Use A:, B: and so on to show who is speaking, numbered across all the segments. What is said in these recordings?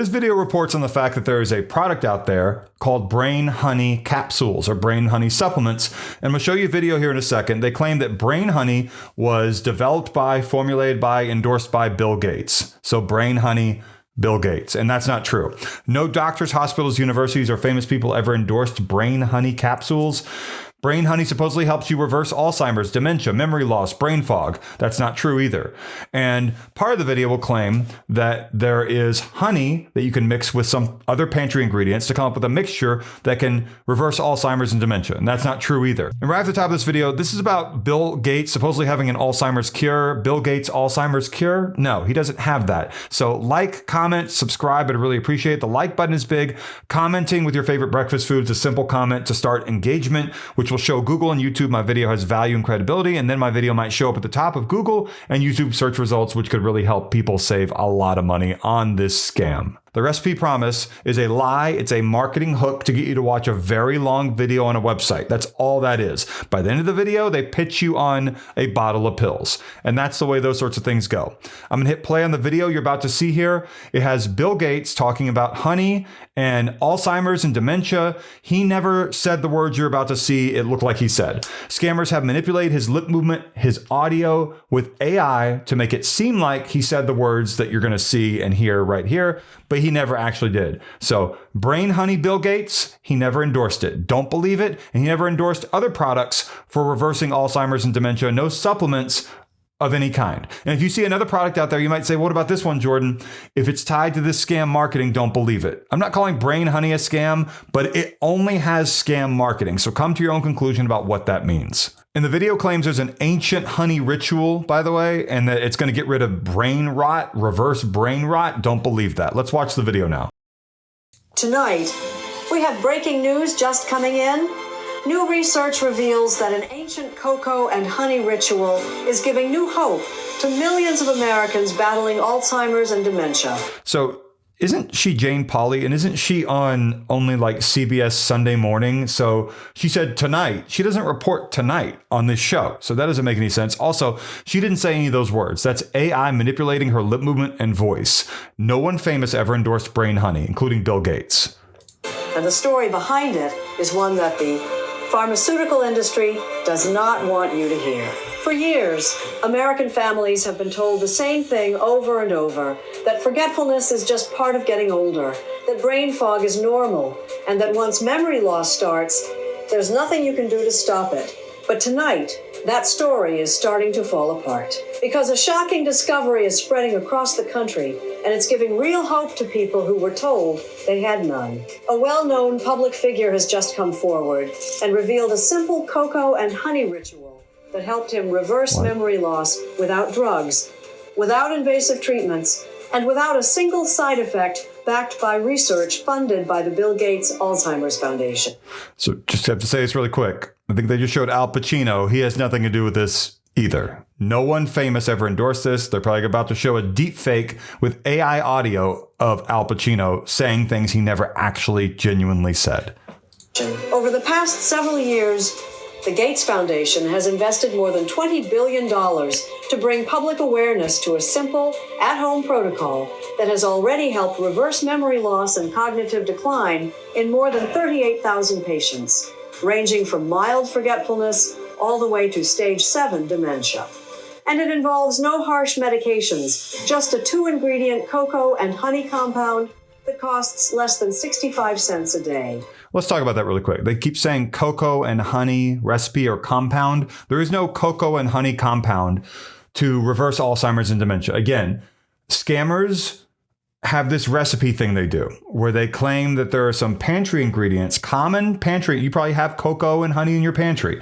A: This video reports on the fact that there is a product out there called Brain Honey capsules or Brain Honey supplements. And I'm going to show you a video here in a second. They claim that Brain Honey was developed by, formulated by, endorsed by Bill Gates. So Brain Honey, Bill Gates. And that's not true. No doctors, hospitals, universities, or famous people ever endorsed Brain Honey capsules. Brain Honey supposedly helps you reverse Alzheimer's, dementia, memory loss, brain fog. That's not true either. And part of the video will claim that there is honey that you can mix with some other pantry ingredients to come up with a mixture that can reverse Alzheimer's and dementia. And that's not true either. And right at the top of this video, this is about Bill Gates supposedly having an Alzheimer's cure. Bill Gates' Alzheimer's cure? No, he doesn't have that. So like, comment, subscribe. I'd really appreciate it. The like button is big. Commenting with your favorite breakfast foods, a simple comment to start engagement, which will show Google and YouTube my video has value and credibility, and then my video might show up at the top of Google and YouTube search results, which could really help people save a lot of money on this scam. The recipe promise is a lie. It's a marketing hook to get you to watch a very long video on a website. That's all that is. By the end of the video, they pitch you on a bottle of pills. And that's the way those sorts of things go. I'm going to hit play on the video you're about to see here. It has Bill Gates talking about honey and Alzheimer's and dementia. He never said the words you're about to see. It looked like he said. Scammers have manipulated his lip movement, his audio with AI to make it seem like he said the words that you're going to see and hear right here. But he never actually did. So Brain Honey Bill Gates, he never endorsed it. Don't believe it. And he never endorsed other products for reversing Alzheimer's and dementia. No supplements of any kind. And if you see another product out there, you might say, what about this one, Jordan? If it's tied to this scam marketing, don't believe it. I'm not calling Brain Honey a scam, but it only has scam marketing. So come to your own conclusion about what that means. And the video claims there's an ancient honey ritual, by the way, and that it's going to get rid of brain rot, reverse brain rot. Don't believe that. Let's watch the video now.
B: Tonight, we have breaking news just coming in. New research reveals that an ancient cocoa and honey ritual is giving new hope to millions of Americans battling Alzheimer's and dementia.
A: So isn't she Jane Pauley, and isn't she on only like CBS Sunday morning? So she said tonight. She doesn't report tonight on this show. So that doesn't make any sense. Also, she didn't say any of those words. That's AI manipulating her lip movement and voice. No one famous ever endorsed Brain Honey, including Bill Gates.
B: And the story behind it is one that the pharmaceutical industry does not want you to hear. For years, American families have been told the same thing over and over, that forgetfulness is just part of getting older, that brain fog is normal, and that once memory loss starts, there's nothing you can do to stop it. But tonight, that story is starting to fall apart, because a shocking discovery is spreading across the country, and it's giving real hope to people who were told they had none. A well-known public figure has just come forward and revealed a simple cocoa and honey ritual that helped him reverse memory loss without drugs, without invasive treatments, and without a single side effect, backed by research funded by the Bill Gates Alzheimer's Foundation.
A: So just have to say this really quick. I think they just showed Al Pacino. He has nothing to do with this either. No one famous ever endorsed this. They're probably about to show a deep fake with AI audio of Al Pacino saying things he never actually genuinely said.
B: Over the past several years, the Gates Foundation has invested more than $20 billion to bring public awareness to a simple, at-home protocol that has already helped reverse memory loss and cognitive decline in more than 38,000 patients, ranging from mild forgetfulness all the way to stage 7 dementia. And it involves no harsh medications, just a 2-ingredient cocoa and honey compound that costs less than 65 cents a day.
A: Let's talk about that really quick. They keep saying cocoa and honey recipe or compound. There is no cocoa and honey compound to reverse Alzheimer's and dementia. Again, scammers have this recipe thing they do where they claim that there are some pantry ingredients, common pantry. You probably have cocoa and honey in your pantry.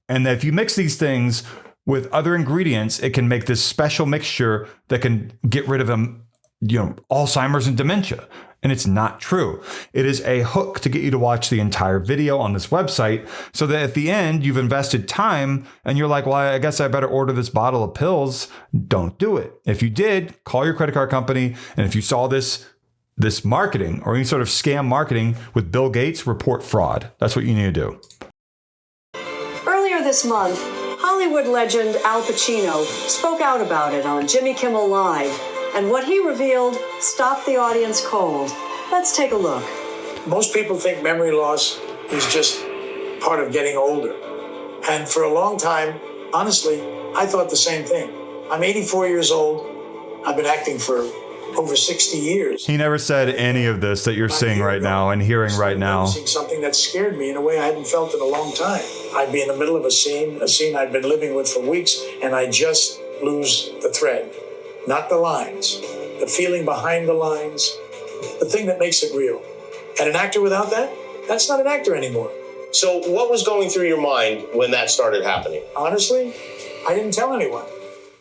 A: And that if you mix these things with other ingredients, it can make this special mixture that can get rid of them, Alzheimer's and dementia. And it's not true. It is a hook to get you to watch the entire video on this website so that at the end you've invested time and you're like, well, I guess I better order this bottle of pills. Don't do it. If you did, call your credit card company. And if you saw this marketing or any sort of scam marketing with Bill Gates, report fraud. That's what you need to do.
B: Earlier this month, Hollywood legend Al Pacino spoke out about it on Jimmy Kimmel Live, And what he revealed stopped the audience cold. Let's take a look.
C: Most people think memory loss is just part of getting older. And for a long time, honestly, I thought the same thing. I'm 84 years old. I've been acting for over 60 years.
A: He never said any of this that you're seeing right now and hearing right now.
C: Something that scared me in a way I hadn't felt in a long time. I'd be in the middle of a scene I'd been living with for weeks, and I just lose the thread. Not the lines, the feeling behind the lines, the thing that makes it real. And an actor without that, that's not an actor anymore.
D: So what was going through your mind when that started happening?
C: Honestly, I didn't tell anyone.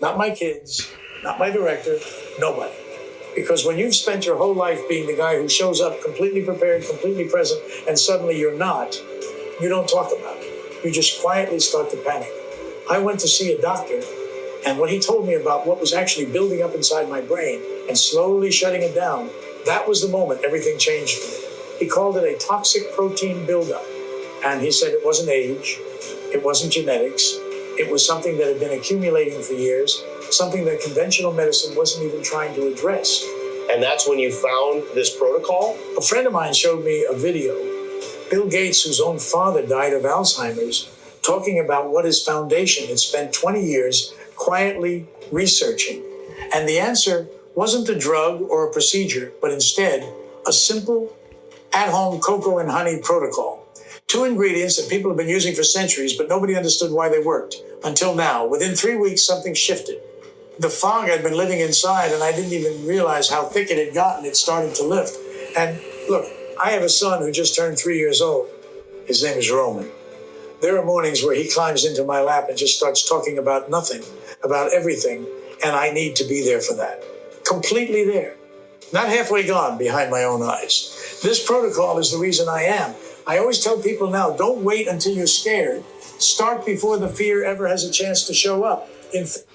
C: Not my kids, not my director, nobody. Because when you've spent your whole life being the guy who shows up completely prepared, completely present, and suddenly you're not, you don't talk about it. You just quietly start to panic. I went to see a doctor, and when he told me about what was actually building up inside my brain and slowly shutting it down, that was the moment everything changed for me. He called it a toxic protein buildup. And he said it wasn't age, it wasn't genetics, it was something that had been accumulating for years, something that conventional medicine wasn't even trying to address.
D: And that's when you found this protocol?
C: A friend of mine showed me a video. Bill Gates, whose own father died of Alzheimer's, talking about what his foundation had spent 20 years quietly researching. And the answer wasn't a drug or a procedure, but instead a simple at-home cocoa and honey protocol. 2 ingredients that people have been using for centuries, but nobody understood why they worked. Until now, within 3 weeks, something shifted. The fog I'd been living inside, and I didn't even realize how thick it had gotten. It started to lift. And look, I have a son who just turned 3 years old. His name is Roman. There are mornings where he climbs into my lap and just starts talking about nothing, about everything, and I need to be there for that. Completely there. Not halfway gone behind my own eyes. This protocol is the reason I am. I always tell people now, don't wait until you're scared. Start before the fear ever has a chance to show up.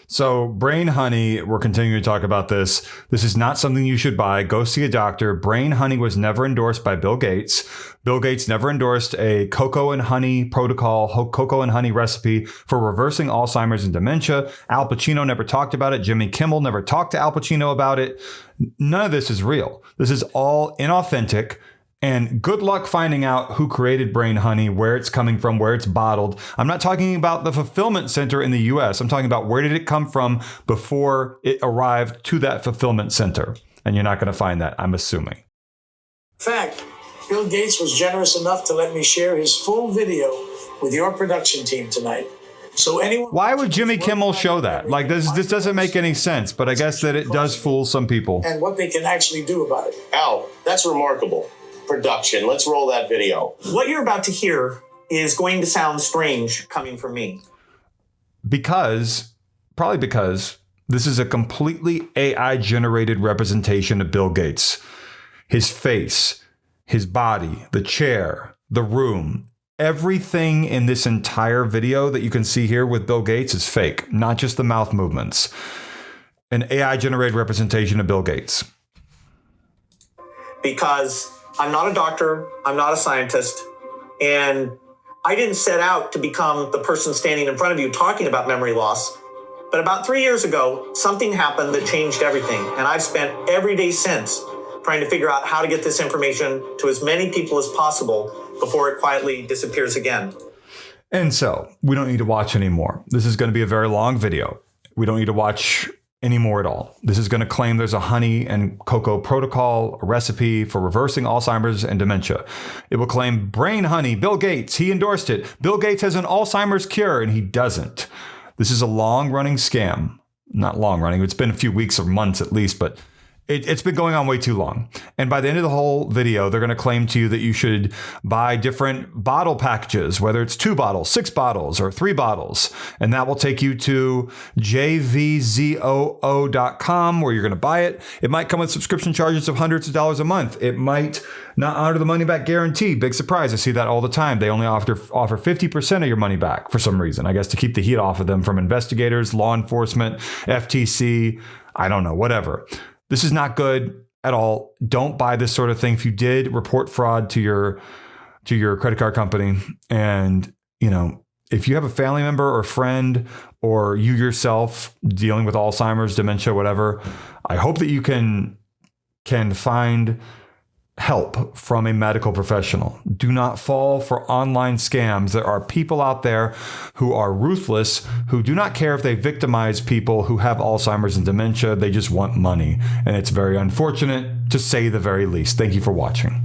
A: So Brain Honey, we're continuing to talk about this. This is not something you should buy. Go see a doctor. Brain Honey was never endorsed by Bill Gates. Bill Gates never endorsed a cocoa and honey protocol, cocoa and honey recipe for reversing Alzheimer's and dementia. Al Pacino never talked about it. Jimmy Kimmel never talked to Al Pacino about it. None of this is real. This is all inauthentic. And good luck finding out who created Brain Honey, where it's coming from, where it's bottled. I'm not talking about the fulfillment center in the US. I'm talking about where did it come from before it arrived to that fulfillment center. And you're not going to find that, I'm assuming.
C: In fact, Bill Gates was generous enough to let me share his full video with your production team tonight. So anyone...
A: Why would Jimmy Kimmel show that? Like, this doesn't make any sense, but I guess that it does fool some people.
C: And what they can actually do about it.
D: Al, that's remarkable. Production. Let's roll that video.
E: What you're about to hear is going to sound strange coming from me.
A: Probably because this is a completely AI generated representation of Bill Gates. His face, his body, the chair, the room, everything in this entire video that you can see here with Bill Gates is fake, not just the mouth movements. An AI generated representation of Bill Gates.
E: Because I'm not a doctor, I'm not a scientist, and I didn't set out to become the person standing in front of you talking about memory loss. But about 3 years ago, something happened that changed everything, and I've spent every day since trying to figure out how to get this information to as many people as possible before it quietly disappears again.
A: And so, we don't need to watch anymore. This is going to be a very long video. We don't need to watch anymore at all. This is going to claim there's a honey and cocoa protocol, a recipe for reversing Alzheimer's and dementia. It will claim Brain Honey, Bill Gates, he endorsed it. Bill Gates has an Alzheimer's cure, and he doesn't. This is a long-running scam. Not long-running. It's been a few weeks or months at least, but it's been going on way too long. And by the end of the whole video, they're going to claim to you that you should buy different bottle packages, whether it's 2 bottles, 6 bottles, or 3 bottles. And that will take you to jvzoo.com where you're going to buy it. It might come with subscription charges of hundreds of dollars a month. It might not honor the money back guarantee. Big surprise. I see that all the time. They only offer 50% of your money back for some reason. I guess to keep the heat off of them from investigators, law enforcement, FTC, I don't know, whatever. This is not good at all. Don't buy this sort of thing. If you did, report fraud to your credit card company. And, if you have a family member or friend or you yourself dealing with Alzheimer's, dementia, whatever, I hope that you can find help from a medical professional. Do not fall for online scams. There are people out there who are ruthless, who do not care if they victimize people who have Alzheimer's and dementia. They just want money. And it's very unfortunate, to say the very least. Thank you for watching.